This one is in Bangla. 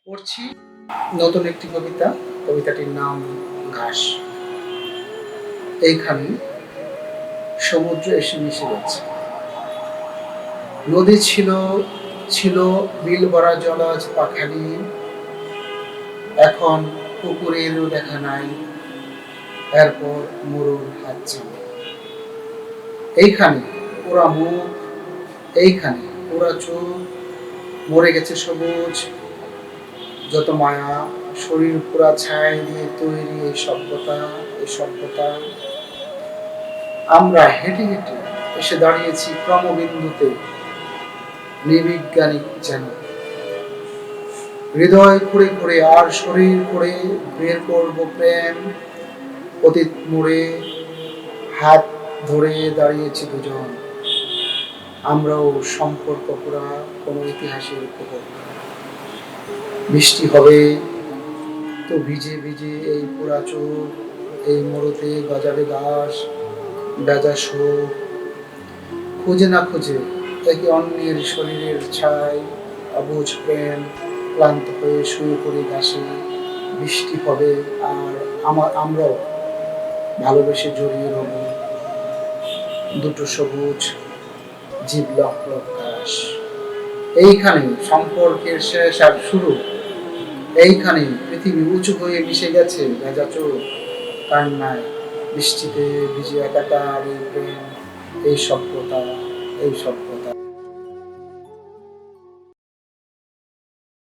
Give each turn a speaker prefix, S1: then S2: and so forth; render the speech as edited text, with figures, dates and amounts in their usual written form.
S1: পড়ছি নতুন একটি কবিতা। কবিতাটির নাম ঘাস। এইখানে সমুদ্র এসে মিশে গেছে। নদী ছিল ছিল বিল ভরা জলজ পাখালি, এখন পুকুরেরও দেখা নাই। এরপর মরুর হাতছানি। এইখানে পোড়া মুখ, এইখানে পোড়া চোখ, মরে গেছে সবুজ যত মায়া, শরীর পুরা ছাই দিয়ে তৈরি এই সভ্যতা। আমরা হেঁটে হেঁটে এসে দাঁড়িয়েছি ক্রমবিন্দুতে, নির্বিজ্ঞানী যেন। হৃদয় খুঁড়ে খুঁড়ে আর শরীর করে বের করবো প্রেম। অতীত মোড়ে হাত ধরে দাঁড়িয়েছি দুজন, আমরাও সম্পর্ক পুরা কোনো ইতিহাসের খবর। বৃষ্টি হবে তো ভিজে ভিজে এই পোড়া চোখ, এই মরুতে গজাবে ঘাস, ভেজা শোক। খুঁজে না খুঁজে একে অন্যের শরীরের ছাই, অবুঝ প্রেম, ক্লান্ত হয়ে শুয়ে পড়ি ঘাসে। বৃষ্টি হবে আর আমরাও ভালোবেসে জড়িয়ে রব দুটো সবুজ জীব, লক লক ঘাস। এইখানে সম্পর্কের শেষ আর শুরু, এইখানে পৃথিবী উঁচু হয়ে মিশে গেছে ভেজা চোখ, কান্নায় বৃষ্টিতে ভিজে একাকার এই প্রেম, এই সভ্যতা।